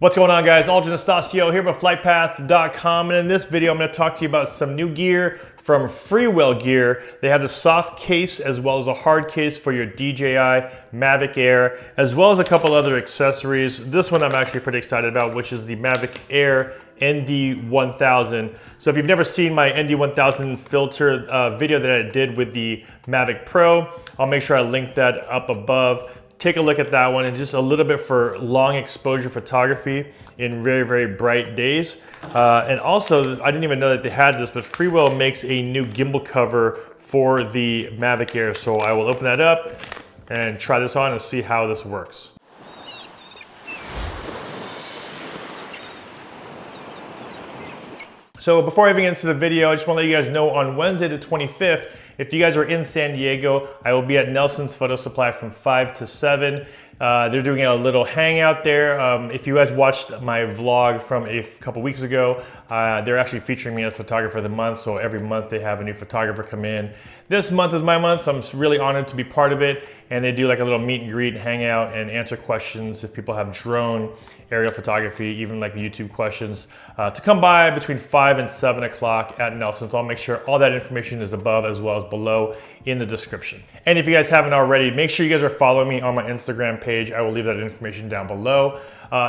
What's going on, guys? Aldrin Estacio here with FlytPath.com, and in this video I'm going to talk to you about some new gear from Freewell Gear. They have the soft case as well as a hard case for your DJI Mavic Air, as well as a couple other accessories. This one I'm actually pretty excited about, which is the Mavic Air ND1000. So if you've never seen my ND1000 filter video that I did with the Mavic Pro, I'll make sure I link that up above. Take a look at that one, and just a little bit for long exposure photography in very, very bright days. And also, I didn't even know that they had this, but Freewell makes a new gimbal cover for the Mavic Air. So I will open that up and try this on and see how this works. So before I even get into the video, I just want to let you guys know on Wednesday the 25th, if you guys are in San Diego, I will be at Nelson's Photo Supply from 5 to 7. They're doing a little hangout there. If you guys watched my vlog from a couple weeks ago, they're actually featuring me as photographer of the month. So every month they have a new photographer come in. This month is my month, so I'm really honored to be part of it. And they do like a little meet and greet, hangout, and answer questions if people have drone, aerial photography, even like YouTube questions, to come by between 5 and 7 o'clock at Nelson's. I'll make sure all that information is above as well as below in the description. And if you guys haven't already, make sure you guys are following me on my Instagram page. I will leave that information down below.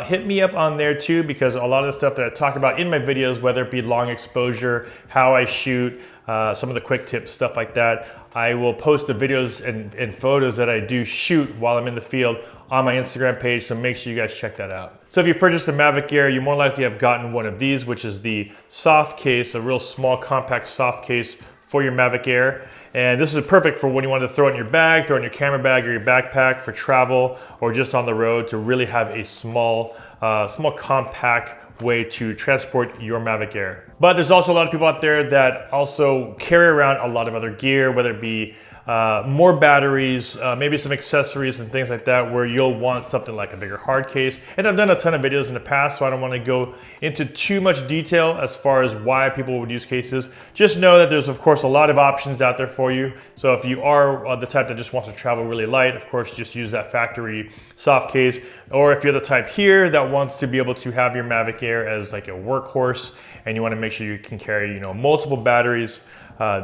Hit me up on there too, because a lot of the stuff that I talk about in my videos, whether it be long exposure, how I shoot, some of the quick tips, stuff like that, I will post the videos and photos that I do shoot while I'm in the field on my Instagram page, so make sure you guys check that out. So if you purchased a Mavic Air, you more likely have gotten one of these, which is the soft case, a real small compact soft case for your Mavic Air. And this is perfect for when you want to throw it in your bag, throw it in your camera bag or your backpack for travel, or just on the road to really have a small compact way to transport your Mavic Air. But there's also a lot of people out there that also carry around a lot of other gear, whether it be more batteries, maybe some accessories and things like that, where you'll want something like a bigger hard case. And I've done a ton of videos in the past, so I don't want to go into too much detail as far as why people would use cases. Just know that there's of course a lot of options out there for you. So if you are the type that just wants to travel really light, of course just use that factory soft case. Or if you're the type here that wants to be able to have your Mavic Air as like a workhorse, and you want to make sure you can carry, multiple batteries,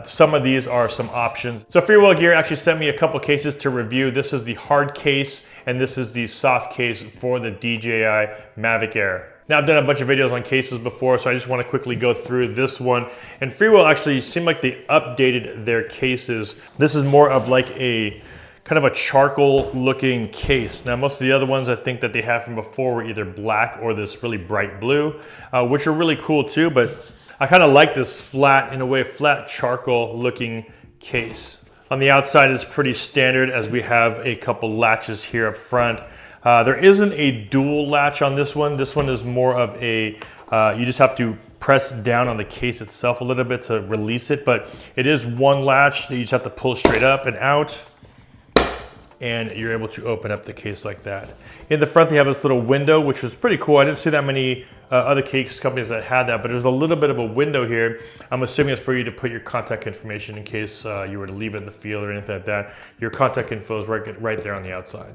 some of these are some options. So Freewell Gear actually sent me a couple cases to review. This is the hard case, and this is the soft case for the DJI Mavic Air. Now, I've done a bunch of videos on cases before, so I just want to quickly go through this one. And Freewell actually seemed like they updated their cases. This is more of like a kind of a charcoal looking case. Now, most of the other ones I think that they had from before were either black or this really bright blue, which are really cool too, but I kind of like this flat, in a way, flat charcoal looking case. On the outside, it's pretty standard, as we have a couple latches here up front. There isn't a dual latch on this one. This one is more of a, you just have to press down on the case itself a little bit to release it, but it is one latch that you just have to pull straight up and out, and you're able to open up the case like that. In the front, they have this little window, which was pretty cool. I didn't see that many other case companies that had that, but there's a little bit of a window here. I'm assuming it's for you to put your contact information in case you were to leave it in the field or anything like that. Your contact info is right there on the outside.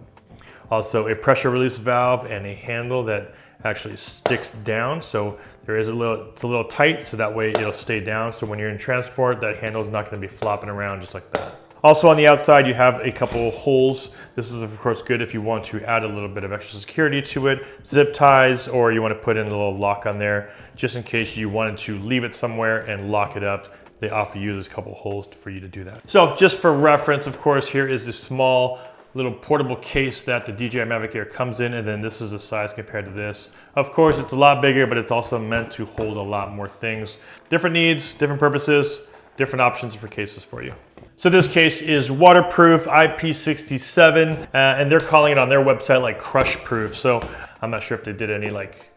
Also, a pressure release valve and a handle that actually sticks down. So there is it's a little tight, so that way it'll stay down. So when you're in transport, that handle is not going to be flopping around just like that. Also on the outside, you have a couple holes. This is of course good if you want to add a little bit of extra security to it, zip ties, or you want to put in a little lock on there, just in case you wanted to leave it somewhere and lock it up. They offer you those couple holes for you to do that. So just for reference, of course, here is this small little portable case that the DJI Mavic Air comes in, and then this is the size compared to this. Of course, it's a lot bigger, but it's also meant to hold a lot more things. Different needs, different purposes, different options for cases for you. So this case is waterproof, IP67, and they're calling it on their website like crush proof. So I'm not sure if they did any like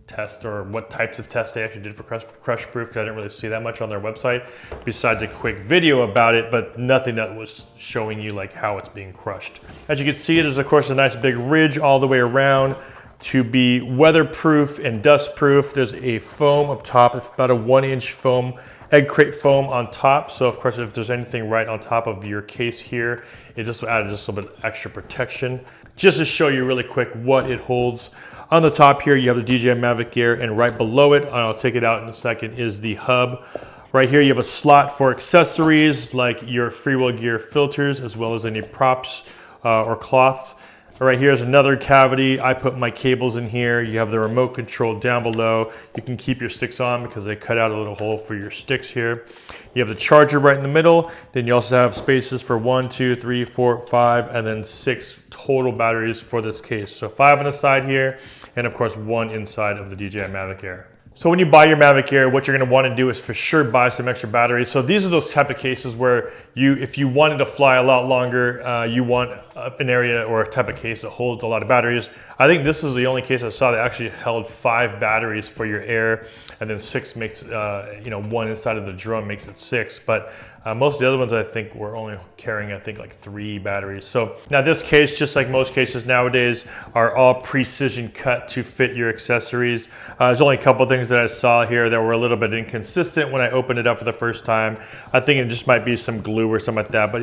tests or what types of tests they actually did for crush proof, because I didn't really see that much on their website besides a quick video about it, but nothing that was showing you like how it's being crushed. As you can see, there's of course a nice big ridge all the way around to be weatherproof and dust proof. There's a foam up top. It's about a 1-inch foam, egg crate foam on top. So of course, if there's anything right on top of your case here, it just will add just a little bit extra protection. Just to show you really quick what it holds. On the top here, you have the DJI Mavic Air, and right below it, and I'll take it out in a second, is the hub. Right here, you have a slot for accessories like your Freewell Gear filters, as well as any props or cloths. Right here is another cavity. I put my cables in here. You have the remote control down below. You can keep your sticks on because they cut out a little hole for your sticks here. You have the charger right in the middle. Then you also have spaces for 1, 2, 3, 4, 5, and then 6 total batteries for this case. So 5 on the side here, and of course 1 inside of the DJI Mavic Air. So when you buy your Mavic Air, what you're going to want to do is for sure buy some extra batteries. So these are those type of cases where if you wanted to fly a lot longer, you want an area or a type of case that holds a lot of batteries. I think this is the only case I saw that actually held 5 batteries for your Air, and then 6 makes, 1 inside of the drone makes it 6. But most of the other ones I think were only carrying, I think, like 3 batteries. So now this case, just like most cases nowadays, are all precision cut to fit your accessories. There's only a couple things that I saw here that were a little bit inconsistent when I opened it up for the first time. I think it just might be some glue or something like that, but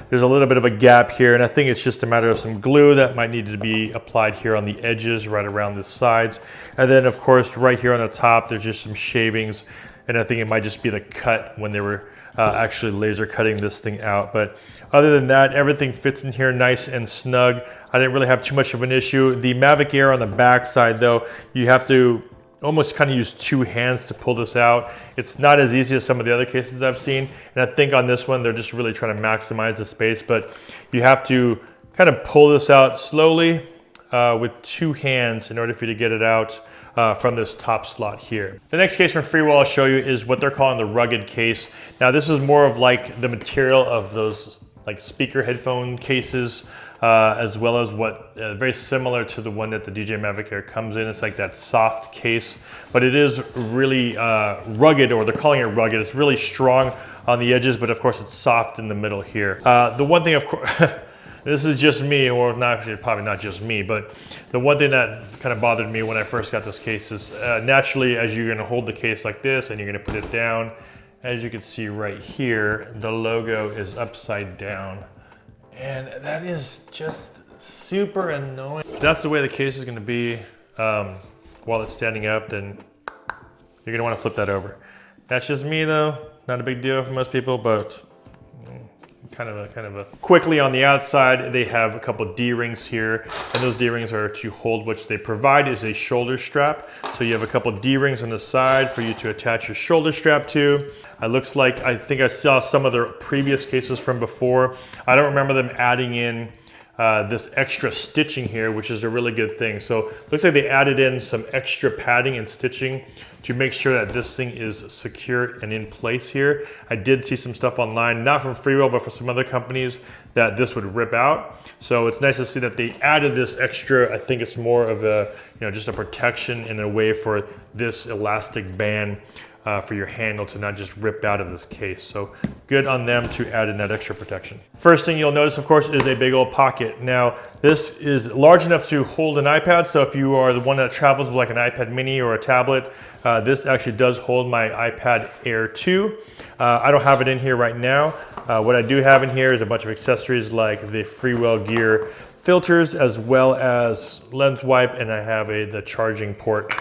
there's a little bit of a gap here, and I think it's just a matter of some glue that might need to be applied here on the edges, right around the sides. And then of course, right here on the top, there's just some shavings, and I think it might just be the cut when they were actually laser cutting this thing out. But other than that, everything fits in here nice and snug. I didn't really have too much of an issue. The Mavic Air on the back side though, you have to almost kind of use 2 hands to pull this out. It's not as easy as some of the other cases I've seen. And I think on this one, they're just really trying to maximize the space, but you have to kind of pull this out slowly with 2 hands in order for you to get it out from this top slot here. The next case from Freewell I'll show you is what they're calling the rugged case. Now this is more of like the material of those like speaker headphone cases, as well as what very similar to the one that the DJI Mavic Air comes in. It's like that soft case, but it is really rugged, or they're calling it rugged. It's really strong on the edges, but of course it's soft in the middle here. The one thing, of course, this is just me, or not, probably not just me, but the one thing that kind of bothered me when I first got this case is naturally, as you're gonna hold the case like this and you're gonna put it down, as you can see right here, the logo is upside down. And that is just super annoying. If that's the way the case is gonna be while it's standing up, then you're gonna wanna flip that over. That's just me though, not a big deal for most people, but kind of a. Quickly on the outside, they have a couple D-rings here, and those D-rings are to hold, which they provide is a shoulder strap. So you have a couple D-rings on the side for you to attach your shoulder strap to. It looks like, I think I saw some of their previous cases from before. I don't remember them adding in this extra stitching here, which is a really good thing. So it looks like they added in some extra padding and stitching to make sure that this thing is secure and in place here. I did see some stuff online, not from Freewell, but for some other companies, that this would rip out. So it's nice to see that they added this extra. I think it's more of a, just a protection in a way for this elastic band for your handle to not just rip out of this case. So good on them to add in that extra protection. First thing you'll notice, of course, is a big old pocket. Now, this is large enough to hold an iPad. So if you are the one that travels with like an iPad mini or a tablet, this actually does hold my iPad Air 2. I don't have it in here right now. What I do have in here is a bunch of accessories like the Freewell Gear filters, as well as lens wipe, and I have the charging port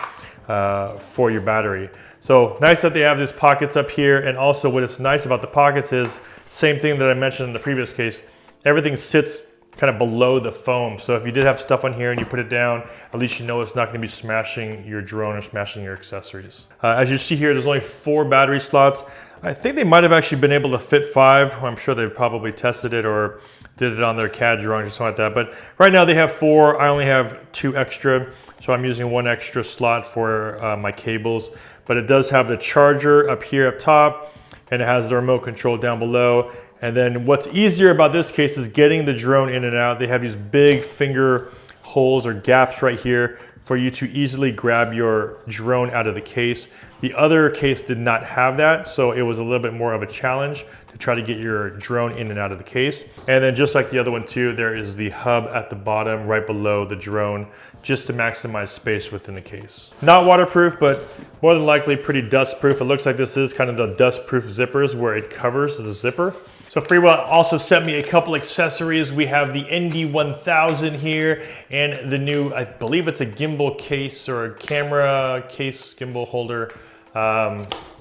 for your battery. So nice that they have these pockets up here, and also what is nice about the pockets is, same thing that I mentioned in the previous case, everything sits kind of below the foam. So if you did have stuff on here and you put it down, at least you know it's not gonna be smashing your drone or smashing your accessories. As you see here, there's only 4 battery slots. I think they might have actually been able to fit 5. I'm sure they've probably tested it or did it on their CAD drawings or something like that. But right now they have 4. I only have 2 extra. So I'm using 1 extra slot for my cables. But it does have the charger up here up top, and it has the remote control down below. And then what's easier about this case is getting the drone in and out. They have these big finger holes or gaps right here for you to easily grab your drone out of the case. The other case did not have that, so it was a little bit more of a challenge to try to get your drone in and out of the case. And then just like the other one too, there is the hub at the bottom right below the drone, just to maximize space within the case. Not waterproof, but more than likely pretty dust proof. It looks like this is kind of the dust proof zippers where it covers the zipper. So Freewell also sent me a couple accessories. We have the ND1000 here and the new, I believe it's a gimbal case or a camera case gimbal holder,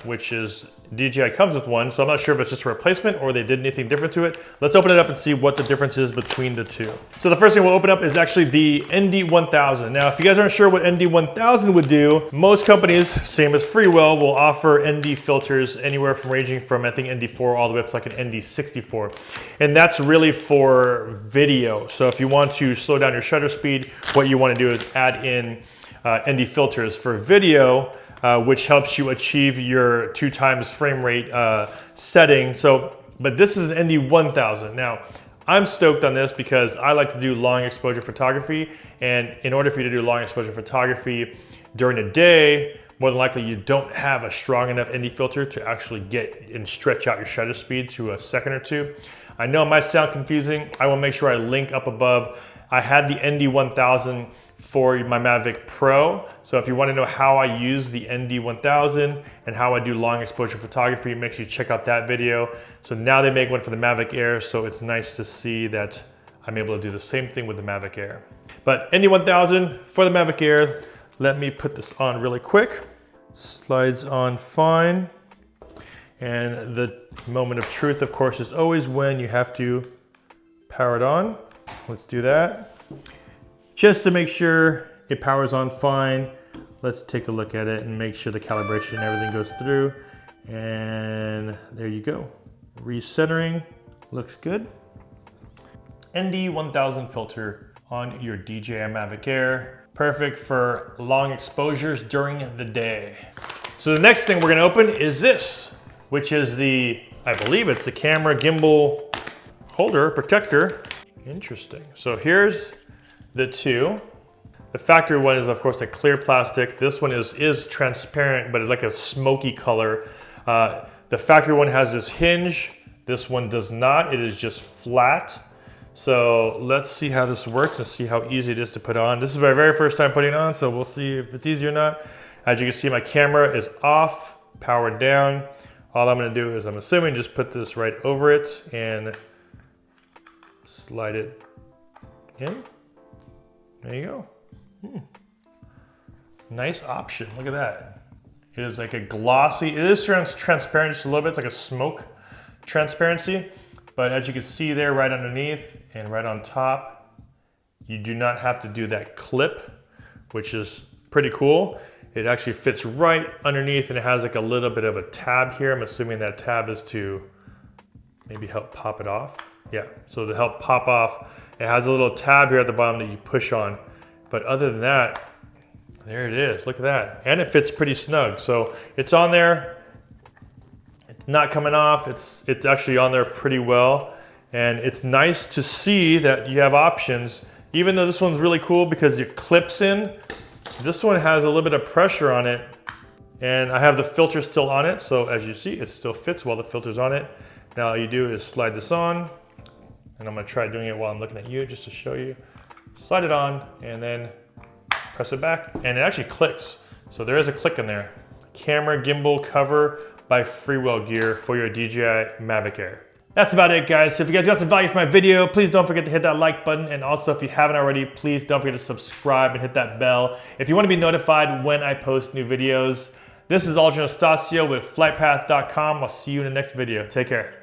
which is DJI comes with one. So I'm not sure if it's just a replacement or they did anything different to it. Let's open it up and see what the difference is between the two. So the first thing we'll open up is actually the ND1000. Now, if you guys aren't sure what ND1000 would do, most companies, same as Freewell, will offer ND filters anywhere from ranging from, I think, ND4 all the way up to like an ND64. And that's really for video. So if you want to slow down your shutter speed, what you want to do is add in ND filters for video, which helps you achieve your 2x frame rate setting. But this is an ND1000. Now, I'm stoked on this because I like to do long exposure photography. And in order for you to do long exposure photography during the day, more than likely you don't have a strong enough ND filter to actually get and stretch out your shutter speed to a second or two. I know it might sound confusing. I will make sure I link up above. I had the ND1000 for my Mavic Pro. So if you want to know how I use the ND1000 and how I do long exposure photography, make sure you check out that video. So now they make one for the Mavic Air, so it's nice to see that I'm able to do the same thing with the Mavic Air. But ND1000 for the Mavic Air, let me put this on really quick. Slides on fine. And the moment of truth, of course, is always when you have to power it on. Let's do that. Just to make sure it powers on fine, let's take a look at it and make sure the calibration and everything goes through. And there you go. Recentering, looks good. ND1000 filter on your DJI Mavic Air. Perfect for long exposures during the day. So the next thing we're gonna open is this, which is the, I believe it's the camera gimbal holder, protector. Interesting. So here's the two. The factory one is, of course, a clear plastic. This one is transparent, but it's like a smoky color. The factory one has this hinge. This one does not. It is just flat. So let's see how this works and see how easy it is to put on. This is my very first time putting it on, so we'll see if it's easy or not. As you can see, my camera is off, powered down. All I'm gonna do is, I'm assuming, just put this right over it and slide it in. There you go. Nice option, look at that. It is like a glossy, it is transparent just a little bit, it's like a smoke transparency. But as you can see there, right underneath and right on top, you do not have to do that clip, which is pretty cool. It actually fits right underneath and it has like a little bit of a tab here. I'm assuming that tab is to maybe help pop it off. Yeah, so to help pop off, it has a little tab here at the bottom that you push on. But other than that, there it is, look at that. And it fits pretty snug. So it's on there, it's not coming off, it's actually on there pretty well. And it's nice to see that you have options, even though this one's really cool because it clips in. This one has a little bit of pressure on it and I have the filter still on it. So as you see, it still fits while the filter's on it. Now all you do is slide this on. And I'm gonna try doing it while I'm looking at you just to show you. Slide it on and then press it back and it actually clicks. So there is a click in there. Camera gimbal cover by Freewell Gear for your DJI Mavic Air. That's about it, guys. So if you guys got some value from my video, please don't forget to hit that like button. And also if you haven't already, please don't forget to subscribe and hit that bell if you want to be notified when I post new videos. This is Aldrin Estacio with FlytPath.com. I'll see you in the next video. Take care.